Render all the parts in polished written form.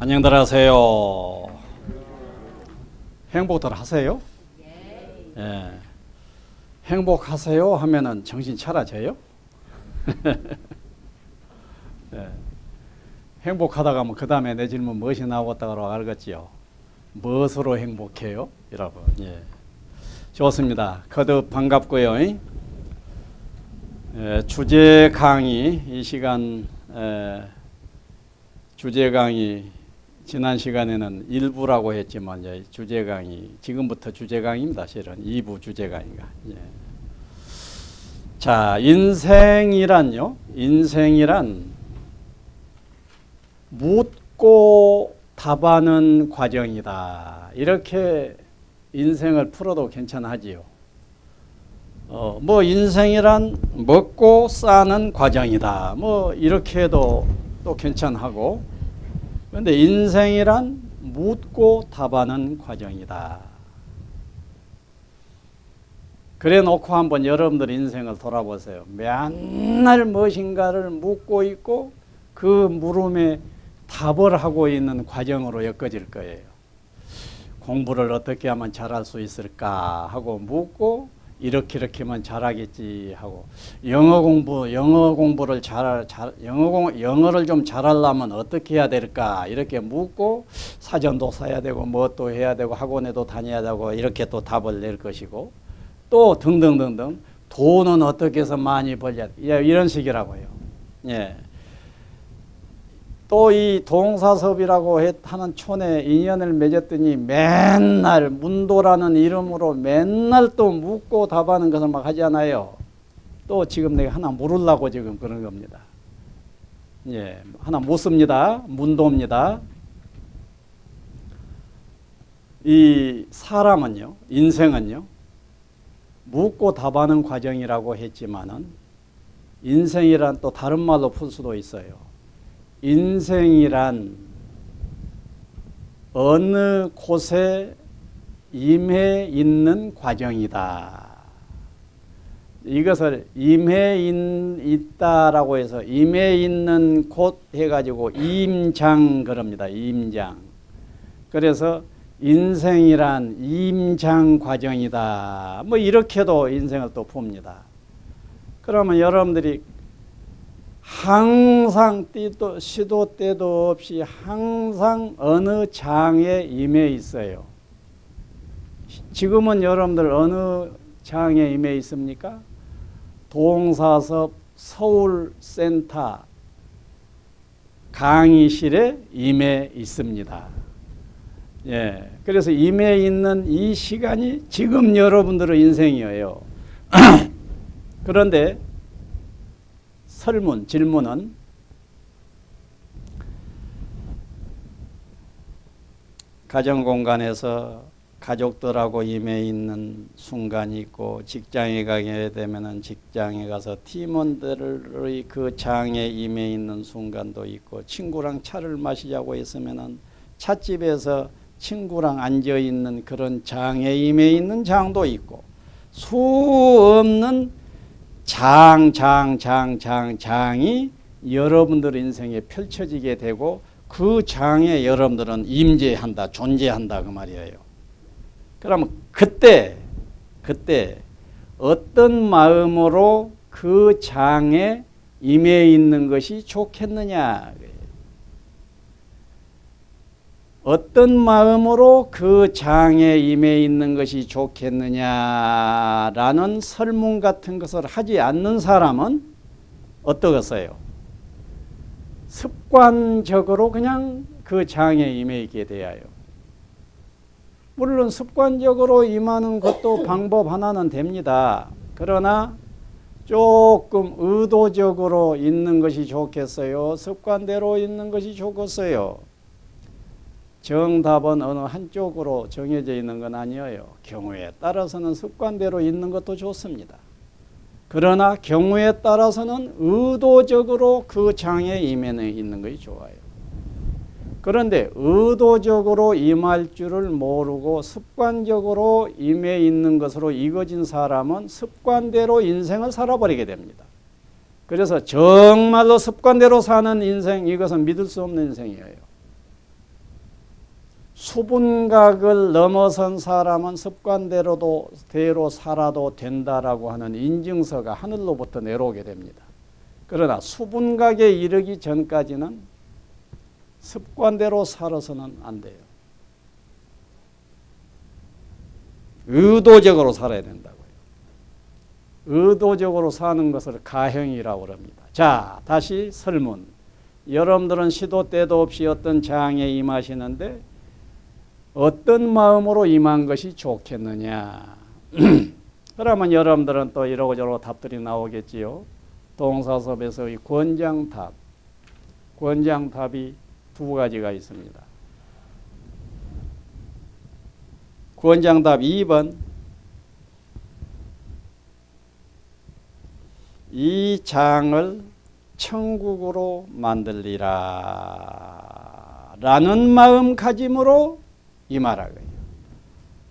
안녕들 하세요. 행복들 하세요? 예. 행복하세요 하면은 정신 차려져요? 예. 행복하다가 뭐 그 다음에 내 질문 무엇이 나오겠다고 알겠지요? 무엇으로 행복해요? 여러분. 예. 좋습니다. 거듭 반갑고요. 예. 주제 강의 이 시간 주제 강의 지난 시간에는 1부라고 했지만 이제 주제 강의 지금부터 주제 강의입니다. 실은 2부 주제 강의가. 예. 자, 인생이란 묻고 답하는 과정이다. 이렇게 인생을 풀어도 괜찮하지요. 뭐 인생이란 먹고 싸는 과정이다. 뭐 이렇게 해도 또 괜찮하고. 그런데 인생이란 묻고 답하는 과정이다. 그래 놓고 한번 여러분들 인생을 돌아보세요. 맨날 무엇인가를 묻고 있고 그 물음에 답을 하고 있는 과정으로 엮어질 거예요. 공부를 어떻게 하면 잘할 수 있을까 하고 묻고 이렇게 하면 잘하겠지 하고 영어를 좀 잘하려면 어떻게 해야 될까 이렇게 묻고 사전도 사야 되고 뭐 또 해야 되고 학원에도 다녀야 되고 이렇게 또 답을 낼 것이고 또 등등등등 돈은 어떻게 해서 많이 벌냐 이런 식이라고요. 예. 또 이 동사섭이라고 하는 촌에 인연을 맺었더니 맨날 문도라는 이름으로 맨날 또 묻고 답하는 것을 막 하잖아요. 또 지금 내가 하나 물으려고 지금 그런 겁니다. 예, 하나 묻습니다. 문도입니다. 이 사람은요, 인생은요, 묻고 답하는 과정이라고 했지만은 인생이란 또 다른 말로 풀 수도 있어요. 인생이란 어느 곳에 임해 있는 과정이다. 이것을 임해 있다라고 해서 임해 있는 곳 해가지고 임장 그럽니다. 임장. 그래서 인생이란 임장 과정이다. 뭐 이렇게도 인생을 또 봅니다. 그러면 여러분들이 항상 시도 때도 없이 항상 어느 장에 임해 있어요. 지금은 여러분들 어느 장에 임해 있습니까? 동사섭 서울센터 강의실에 임해 있습니다. 예, 그래서 임해 있는 이 시간이 지금 여러분들의 인생이에요. 그런데 질문은 가정공간에서 가족들하고 임해 있는 순간이 있고 직장에 가게 되면은 직장에 가서 팀원들의 그 장에 임해 있는 순간도 있고 친구랑 차를 마시자고 했으면은 찻집에서 친구랑 앉아 있는 그런 장에 임해 있는 장도 있고 수 없는 장이 여러분들 인생에 펼쳐지게 되고 그 장에 여러분들은 임재한다, 존재한다 그 말이에요. 그러면 그때 어떤 마음으로 그 장에 임해 있는 것이 좋겠느냐. 어떤 마음으로 그 장에 임해 있는 것이 좋겠느냐라는 설문 같은 것을 하지 않는 사람은 어떠겠어요? 습관적으로 그냥 그 장에 임해 있게 돼요. 물론 습관적으로 임하는 것도 방법 하나는 됩니다. 그러나 조금 의도적으로 있는 것이 좋겠어요? 습관대로 있는 것이 좋겠어요? 정답은 어느 한쪽으로 정해져 있는 건 아니에요. 경우에 따라서는 습관대로 있는 것도 좋습니다. 그러나 경우에 따라서는 의도적으로 그 장에 임해 있는 것이 좋아요. 그런데 의도적으로 임할 줄을 모르고 습관적으로 임해 있는 것으로 익어진 사람은 습관대로 인생을 살아버리게 됩니다. 그래서 정말로 습관대로 사는 인생, 이것은 믿을 수 없는 인생이에요. 수분각을 넘어선 사람은 습관대로 살아도 된다라고 하는 인증서가 하늘로부터 내려오게 됩니다. 그러나 수분각에 이르기 전까지는 습관대로 살아서는 안 돼요. 의도적으로 살아야 된다고요. 의도적으로 사는 것을 가형이라고 합니다. 자, 다시 설문. 여러분들은 시도 때도 없이 어떤 장에 임하시는데 어떤 마음으로 임한 것이 좋겠느냐. 그러면 여러분들은 또 이러고 저러고 답들이 나오겠지요. 동사섭에서의 권장답. 권장답이 두 가지가 있습니다. 권장답 2번. 이 장을 천국으로 만들리라 라는 마음가짐으로 임하라고요.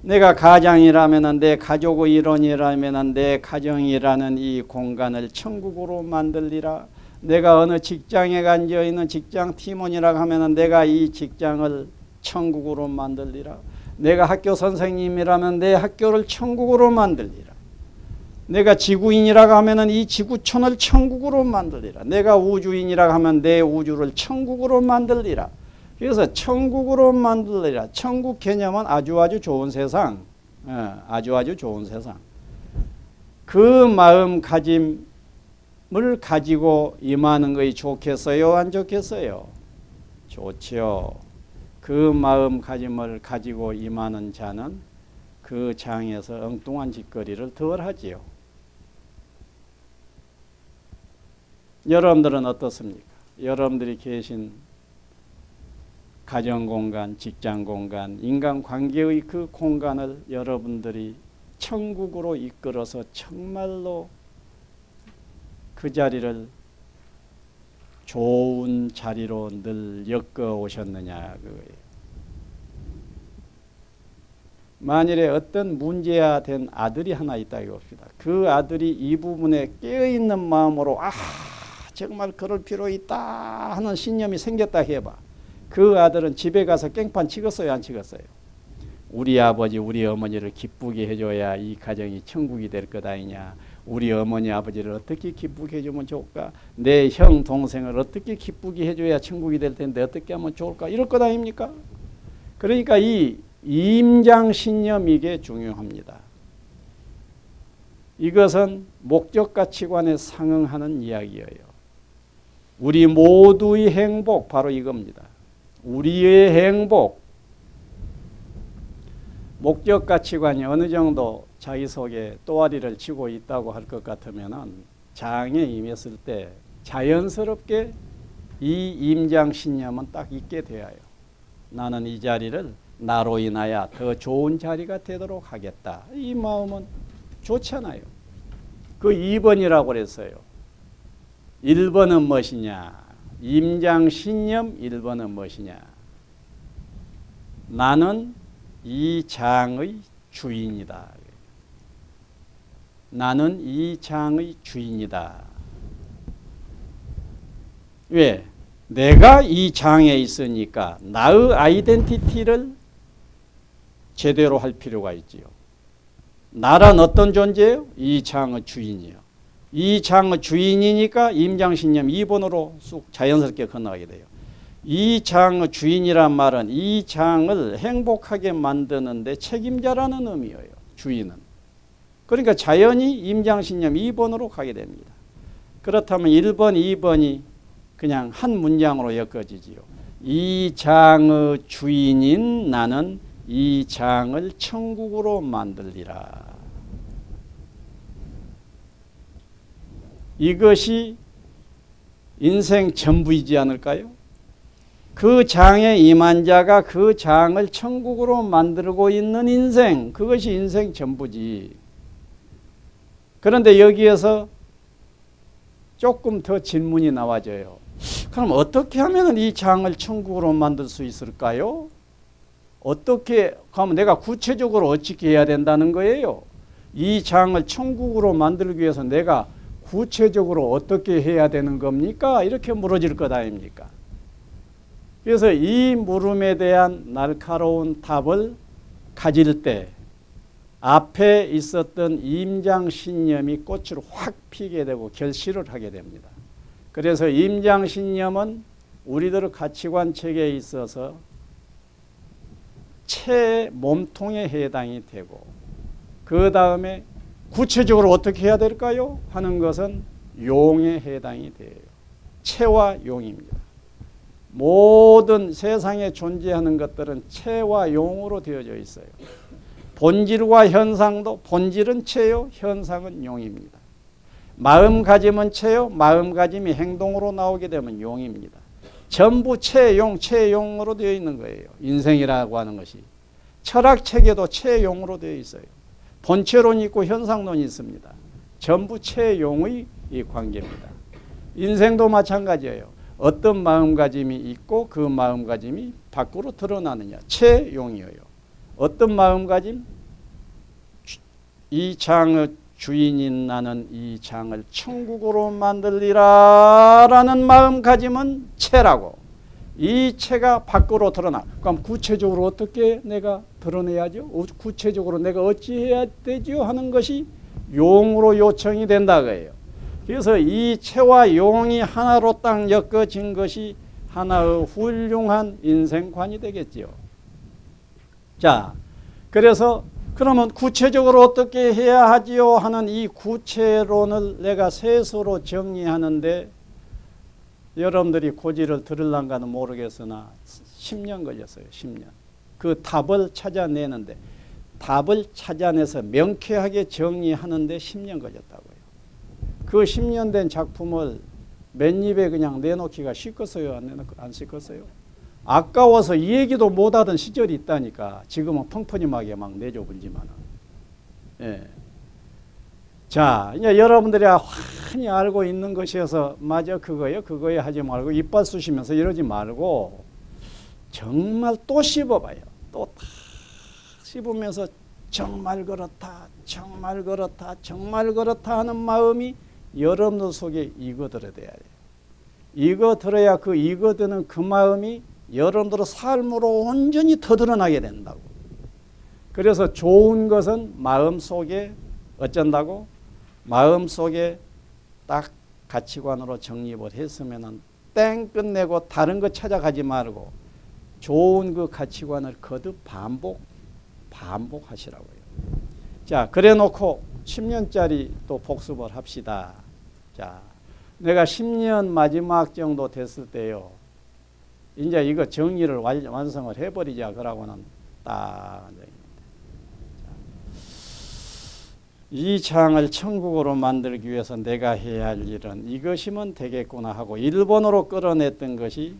내가 가장이라면 내 가족의 일원이라면 내 가정이라는 이 공간을 천국으로 만들리라. 내가 어느 직장에 앉아있는 직장 팀원이라고 하면 내가 이 직장을 천국으로 만들리라. 내가 학교 선생님이라면 내 학교를 천국으로 만들리라. 내가 지구인이라고 하면 이 지구촌을 천국으로 만들리라. 내가 우주인이라고 하면 내 우주를 천국으로 만들리라. 그래서 천국으로 만들리라. 천국 개념은 아주 좋은 세상. 아주 좋은 세상. 그 마음가짐을 가지고 임하는 것이 좋겠어요? 안 좋겠어요? 좋지요. 그 마음가짐을 가지고 임하는 자는 그 장에서 엉뚱한 짓거리를 덜 하지요. 여러분들은 어떻습니까? 여러분들이 계신 가정공간, 직장공간, 인간관계의 그 공간을 여러분들이 천국으로 이끌어서 정말로 그 자리를 좋은 자리로 늘 엮어 오셨느냐 그거예요. 만일에 어떤 문제화된 아들이 하나 있다고 봅시다. 그 아들이 이 부분에 깨어있는 마음으로 정말 그럴 필요 있다 하는 신념이 생겼다 해봐. 그 아들은 집에 가서 깽판 치겠어요? 안 치겠어요? 우리 아버지 우리 어머니를 기쁘게 해줘야 이 가정이 천국이 될 것 아니냐. 우리 어머니 아버지를 어떻게 기쁘게 해주면 좋을까. 내 형 동생을 어떻게 기쁘게 해줘야 천국이 될 텐데 어떻게 하면 좋을까. 이럴 것 아닙니까? 그러니까 이 임장신념 이게 중요합니다. 이것은 목적가치관에 상응하는 이야기예요. 우리 모두의 행복 바로 이겁니다. 우리의 행복. 목적가치관이 어느 정도 자기 속에 또아리를 치고 있다고 할 것 같으면 장에 임했을 때 자연스럽게 이 임장신념은 딱 있게 되어요. 나는 이 자리를 나로 인하여 더 좋은 자리가 되도록 하겠다. 이 마음은 좋잖아요. 그 2번이라고 그랬어요. 1번은 무엇이냐? 임장신념 1번은 무엇이냐? 나는 이 장의 주인이다. 나는 이 장의 주인이다. 왜? 내가 이 장에 있으니까 나의 아이덴티티를 제대로 할 필요가 있지요. 나란 어떤 존재예요? 이 장의 주인이요. 이 장의 주인이니까 임장신념 2번으로 쑥 자연스럽게 건너가게 돼요. 이 장의 주인이란 말은 이 장을 행복하게 만드는데 책임자라는 의미예요. 주인은. 그러니까 자연히 임장신념 2번으로 가게 됩니다. 그렇다면 1번, 2번이 그냥 한 문장으로 엮어지지요. 이 장의 주인인 나는 이 장을 천국으로 만들리라. 이것이 인생 전부이지 않을까요? 그 장에 임한 자가 그 장을 천국으로 만들고 있는 인생, 그것이 인생 전부지. 그런데 여기에서 조금 더 질문이 나와져요. 그럼 어떻게 하면 이 장을 천국으로 만들 수 있을까요? 어떻게 하면 내가 구체적으로 어떻게 해야 된다는 거예요? 이 장을 천국으로 만들기 위해서 내가 구체적으로 어떻게 해야 되는 겁니까? 이렇게 물어질 것 아닙니까? 그래서 이 물음에 대한 날카로운 답을 가질 때 앞에 있었던 임장신념이 꽃을 확 피게 되고 결실을 하게 됩니다. 그래서 임장신념은 우리들 가치관 체계에 있어서 체 몸통에 해당이 되고 그 다음에 구체적으로 어떻게 해야 될까요? 하는 것은 용에 해당이 돼요. 체와 용입니다. 모든 세상에 존재하는 것들은 체와 용으로 되어져 있어요. 본질과 현상도 본질은 체요, 현상은 용입니다. 마음가짐은 체요, 마음가짐이 행동으로 나오게 되면 용입니다. 전부 체용, 체용으로 되어 있는 거예요. 인생이라고 하는 것이. 철학체계도 체용으로 되어 있어요. 본체론이 있고 현상론이 있습니다. 전부 체용의 이 관계입니다. 인생도 마찬가지예요. 어떤 마음가짐이 있고 그 마음가짐이 밖으로 드러나느냐. 체용이에요. 어떤 마음가짐? 이 장의 주인인 나는 이 장을 천국으로 만들리라 라는 마음가짐은 체라고. 이 체가 밖으로 드러나. 그럼 구체적으로 어떻게 내가 드러내야죠? 구체적으로 내가 어찌해야 되죠? 하는 것이 용으로 요청이 된다 그래요. 그래서 이 체와 용이 하나로 딱 엮어진 것이 하나의 훌륭한 인생관이 되겠지요. 자, 그래서 그러면 구체적으로 어떻게 해야 하지요? 하는 이 구체론을 내가 셋으로 정리하는데 여러분들이 고지를 들을란가는 모르겠으나 10년 걸렸어요. 10년. 그 답을 찾아내는데 답을 찾아내서 명쾌하게 정리하는데 10년 걸렸다고요. 그 10년 된 작품을 맨입에 그냥 내놓기가 쉽겠어요? 안 쉽겠어요? 아까워서 이 얘기도 못하던 시절이 있다니까. 지금은 펑퍼짐하게 막 내줘버리지만은. 예. 자, 이제 여러분들이 환히 알고 있는 것이어서 맞아 그거에 하지 말고 이빨 쑤시면서 이러지 말고 정말 또 씹어봐요. 또 다 씹으면서 정말 그렇다, 정말 그렇다, 정말 그렇다 하는 마음이 여러분들 속에 익어들어야 돼요. 익어들어야 그 익어드는 그 마음이 여러분들의 삶으로 온전히 터드러나게 된다고. 그래서 좋은 것은 마음속에 어쩐다고? 마음속에 딱 가치관으로 정립을 했으면 땡 끝내고 다른 거 찾아가지 말고 좋은 그 가치관을 거듭 반복하시라고요. 자, 그래 놓고 10년짜리 또 복습을 합시다. 자, 내가 10년 마지막 정도 됐을 때요. 이제 이거 정리를 완성을 해버리자. 그러고는 딱 이 장을 천국으로 만들기 위해서 내가 해야 할 일은 이것이면 되겠구나 하고 일본어로 끌어냈던 것이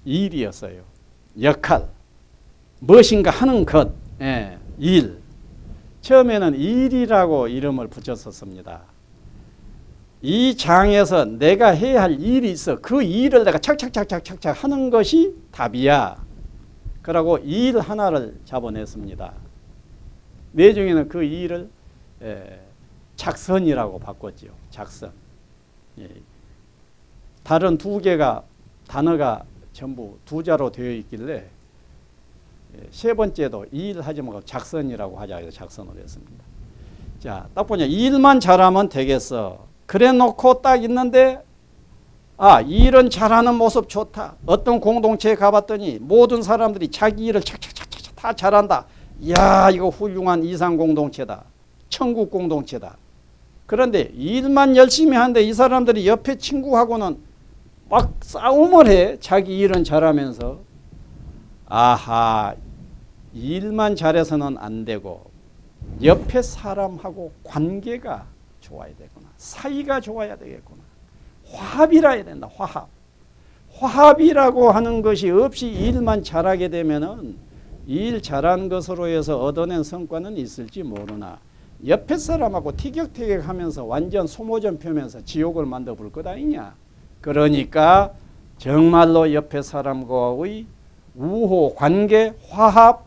일이었어요. 역할. 무엇인가 하는 것. 예, 일. 처음에는 일이라고 이름을 붙였었습니다. 이 장에서 내가 해야 할 일이 있어. 그 일을 내가 착착착착착착 하는 것이 답이야. 그러고 일 하나를 잡아냈습니다. 내중에는 그 일을 작선이라고 바꿨죠. 작선. 예. 다른 두 개가 단어가 전부 두 자로 되어 있길래 세 번째도 일하지 말고 작선이라고 하자 해서 작선을 했습니다. 자, 딱 보냐. 일만 잘하면 되겠어. 그래 놓고 딱 있는데 일은 잘하는 모습 좋다. 어떤 공동체에 가봤더니 모든 사람들이 자기 일을 착착착착 다 잘한다. 이야, 이거 훌륭한 이상 공동체다. 천국 공동체다. 그런데 일만 열심히 하는데 이 사람들이 옆에 친구하고는 막 싸움을 해. 자기 일은 잘하면서. 아하, 일만 잘해서는 안 되고 옆에 사람하고 관계가 좋아야 되구나. 사이가 좋아야 되겠구나. 화합이라 해야 된다. 화합. 화합이라고 하는 것이 없이 일만 잘하게 되면은 일 잘한 것으로 해서 얻어낸 성과는 있을지 모르나 옆에 사람하고 티격태격하면서 완전 소모전 펴면서 지옥을 만들어 볼 것 아니냐. 그러니까 정말로 옆에 사람과의 우호, 관계, 화합,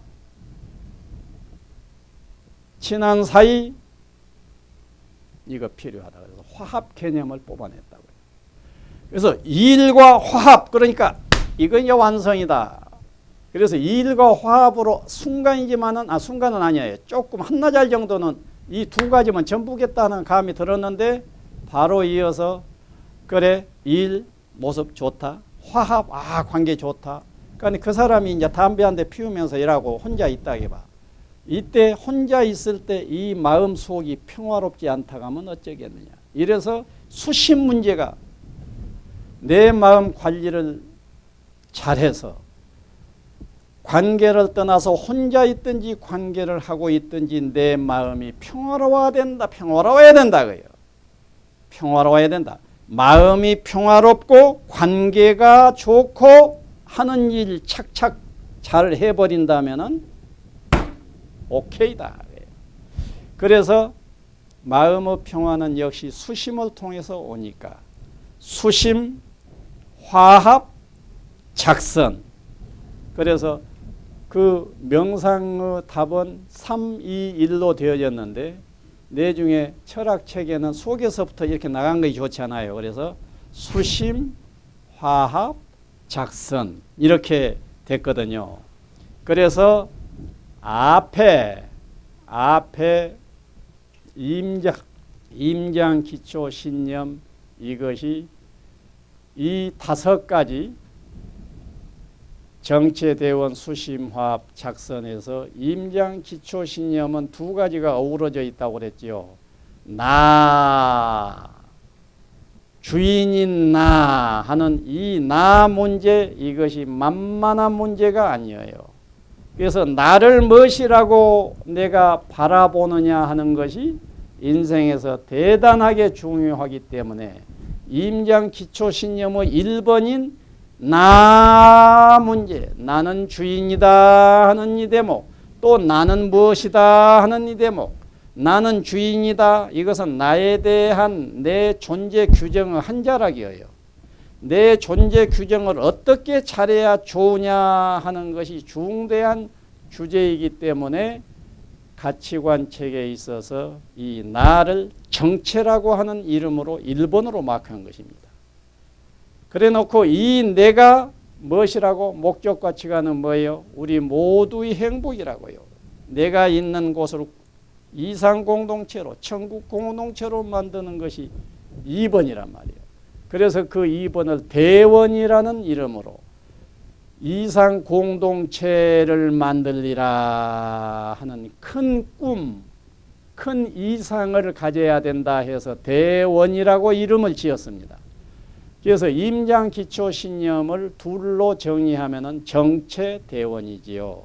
친한 사이 이거 필요하다. 그래서 화합 개념을 뽑아냈다고요. 그래서 일과 화합, 그러니까 이건 이제 완성이다. 그래서 일과 화합으로 순간이지만은 순간은 아니에요. 조금 한나절 정도는 이 두 가지만 전부겠다는 감이 들었는데 바로 이어서 그래 일 모습 좋다. 화합 관계 좋다. 그러니까 그 사람이 이제 담배 한 대 피우면서 일하고 혼자 있다 해봐. 이때 혼자 있을 때 이 마음 속이 평화롭지 않다고 하면 어쩌겠느냐. 이래서 수십 문제가 내 마음 관리를 잘해서 관계를 떠나서 혼자 있든지 관계를 하고 있든지 내 마음이 평화로워야 된다. 평화로워야 된다. 그래요. 평화로워야 된다. 마음이 평화롭고 관계가 좋고 하는 일 착착 잘 해버린다면은 오케이다. 그래서 마음의 평화는 역시 수심을 통해서 오니까 수심, 화합, 작선. 그래서 그 명상의 답은 3, 2, 1로 되어졌는데 내중에 철학책에는 속에서부터 이렇게 나간 것이 좋잖아요. 그래서 수심, 화합, 작선 이렇게 됐거든요. 그래서 앞에 임장, 기초, 신념 이것이 이 5가지 정체, 대원, 수심, 화합, 작선에서 임장, 기초, 신념은 2가지가 어우러져 있다고 그랬죠. 나, 주인인 나 하는 이 나 문제 이것이 만만한 문제가 아니에요. 그래서 나를 무엇이라고 내가 바라보느냐 하는 것이 인생에서 대단하게 중요하기 때문에 임장, 기초, 신념의 1번인 나 문제, 나는 주인이다 하는 이 대목, 또 나는 무엇이다 하는 이 대목, 나는 주인이다 이것은 나에 대한 내 존재 규정의 한 자락이에요. 내 존재 규정을 어떻게 잘해야 좋으냐 하는 것이 중대한 주제이기 때문에 가치관 책에 있어서 이 나를 정체라고 하는 이름으로 1번으로 마크한 것입니다. 그래 놓고 이 내가 무엇이라고 목적 가치관은 뭐예요? 우리 모두의 행복이라고요. 내가 있는 곳을 이상 공동체로 천국 공동체로 만드는 것이 2번이란 말이에요. 그래서 그 2번을 대원이라는 이름으로 이상 공동체를 만들리라 하는 큰 꿈, 큰 이상을 가져야 된다 해서 대원이라고 이름을 지었습니다. 그래서 임장, 기초, 신념을 둘로 정의하면은 정체, 대원이지요.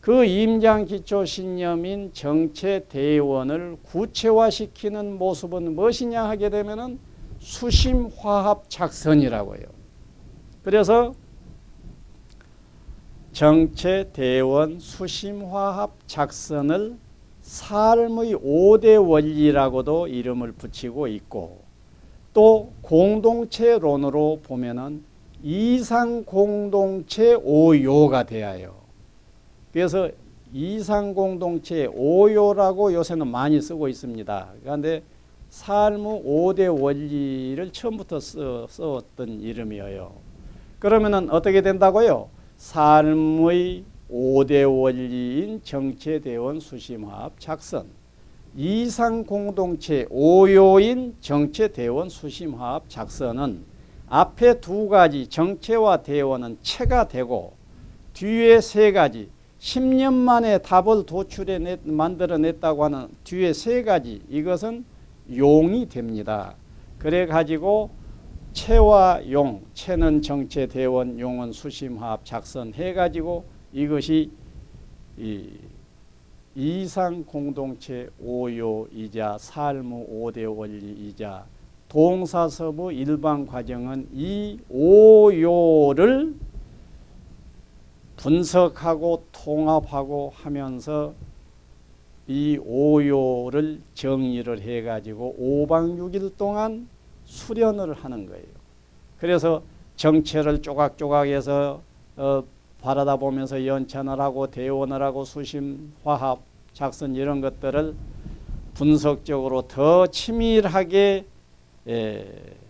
그 임장, 기초, 신념인 정체, 대원을 구체화시키는 모습은 무엇이냐 하게 되면은 수심, 화합, 작선이라고 해요. 그래서 정체, 대원, 수심, 화합, 작선을 삶의 5대 원리라고도 이름을 붙이고 있고 또 공동체론으로 보면은 이상 공동체 5요가 되어요. 그래서 이상 공동체 5요라고 요새는 많이 쓰고 있습니다. 그런데 삶의 5대 원리를 처음부터 썼던 이름이에요. 그러면은 어떻게 된다고요? 삶의 5대 원리인 정체, 대원, 수심, 화합, 작선. 이상 공동체 5요인 정체, 대원, 수심, 화합, 작선은 앞에 2가지 정체와 대원은 체가 되고 뒤에 3가지 10년 만에 답을 만들어냈다고 하는 뒤에 3가지 이것은 용이 됩니다. 그래 가지고 체와 용, 체는 정체, 대원, 용은 수심, 화합, 작선 해가지고 이것이 이상 공동체 5요이자 삶의 5대 원리이자 동사섭의 일반 과정은 이 5요를 분석하고 통합하고 하면서 이 5요를 정리를 해가지고 5박 6일 동안 수련을 하는 거예요. 그래서 정체를 조각조각해서 바라다 보면서 연찬을 하고 대원을 하고 수심, 화합, 작선 이런 것들을 분석적으로 더 치밀하게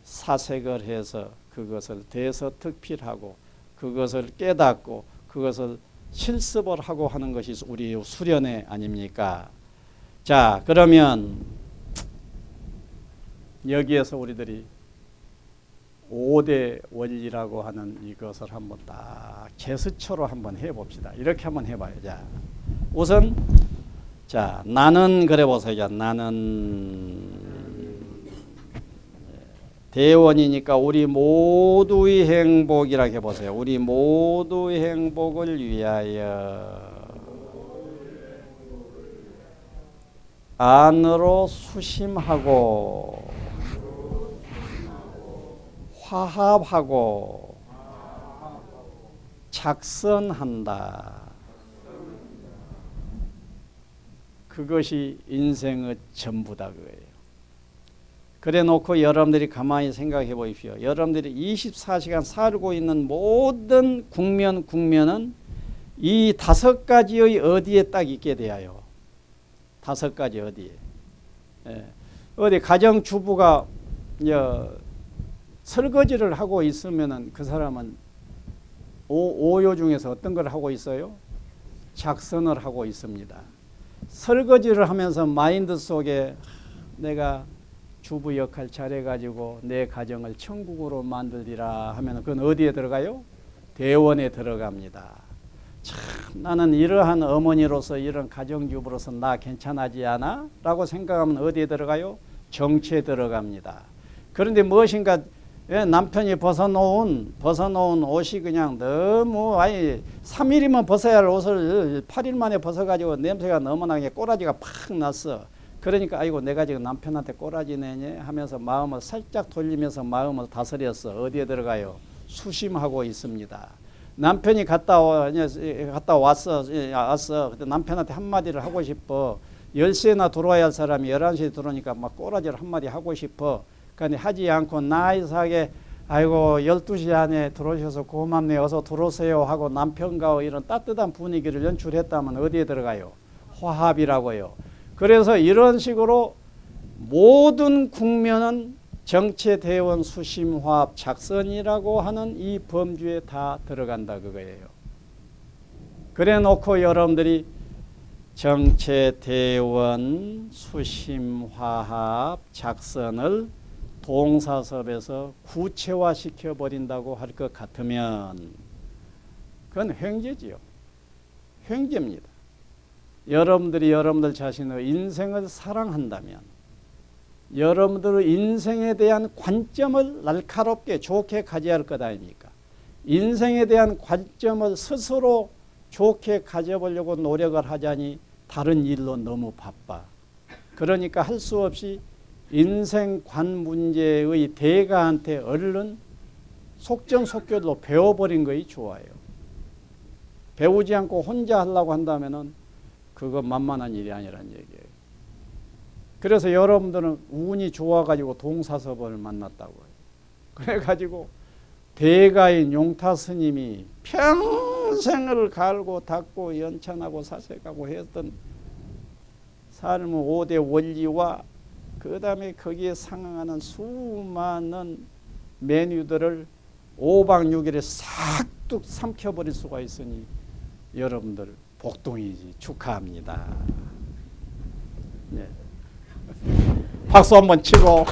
사색을 해서 그것을 대서특필하고 그것을 깨닫고 그것을 실습을 하고 하는 것이 우리 수련회 아닙니까? 자, 그러면 여기에서 우리들이 5대 원리라고 하는 이것을 한번 딱 제스처로 한번 해봅시다. 이렇게 한번 해봐요. 자, 우선 자, 나는 그래 보세요. 자, 나는 대원이니까 우리 모두의 행복이라고 해보세요. 우리 모두의 행복을 위하여 안으로 수심하고 화합하고 작선한다. 그것이 인생의 전부다 그거예요. 그래 놓고 여러분들이 가만히 생각해 보십시오. 여러분들이 24시간 살고 있는 모든 국면은 이 5가지의 어디에 딱 있게 돼요. 5가지 어디에. 예. 어디 가정주부가 설거지를 하고 있으면은 그 사람은 오요 중에서 어떤 걸 하고 있어요? 작선을 하고 있습니다. 설거지를 하면서 마인드 속에 내가 주부 역할 잘해가지고 내 가정을 천국으로 만들리라 하면 그건 어디에 들어가요? 대원에 들어갑니다. 참 나는 이러한 어머니로서 이런 가정주부로서 나 괜찮아지 않아? 라고 생각하면 어디에 들어가요? 정체에 들어갑니다. 그런데 무엇인가 남편이 벗어놓은 옷이 그냥 너무 3일이면 벗어야 할 옷을 8일 만에 벗어가지고 냄새가 너무나 꼬라지가 팍 났어. 그러니까 아이고 내가 지금 남편한테 꼬라지 내냐 하면서 마음을 살짝 돌리면서 마음을 다스렸어. 어디에 들어가요? 수심하고 있습니다. 남편이 갔다 왔어. 근데 남편한테 한마디를 하고 싶어. 10시에나 들어와야 할 사람이 11시에 들어오니까 막 꼬라지를 한마디 하고 싶어. 그러니까 하지 않고 나이스하게 아이고 12시 안에 들어오셔서 고맙네요. 어서 들어오세요 하고 남편과 이런 따뜻한 분위기를 연출했다면 어디에 들어가요? 화합이라고요. 그래서 이런 식으로 모든 국면은 정체, 대원, 수심, 화합, 작선이라고 하는 이 범주에 다 들어간다 그거예요. 그래 놓고 여러분들이 정체, 대원, 수심, 화합, 작선을 동사섭에서 구체화시켜 버린다고 할 것 같으면 그건 횡재지요. 횡재입니다. 여러분들이 여러분들 자신의 인생을 사랑한다면 여러분들의 인생에 대한 관점을 날카롭게 좋게 가져야 할 것 아닙니까? 인생에 대한 관점을 스스로 좋게 가져보려고 노력을 하자니 다른 일로 너무 바빠. 그러니까 할 수 없이 인생관 문제의 대가한테 얼른 속전속결로 배워버린 것이 좋아요. 배우지 않고 혼자 하려고 한다면은 그거 만만한 일이 아니란 얘기예요. 그래서 여러분들은 운이 좋아가지고 동사섭을 만났다고 해요. 그래가지고 대가인 용타 스님이 평생을 갈고 닦고 연찬하고 사색하고 했던 삶의 5대 원리와 그 다음에 거기에 상응하는 수많은 메뉴들을 5박 6일에 싹둑 삼켜버릴 수가 있으니 여러분들 복동이지 축하합니다. 네. 박수 한번 치고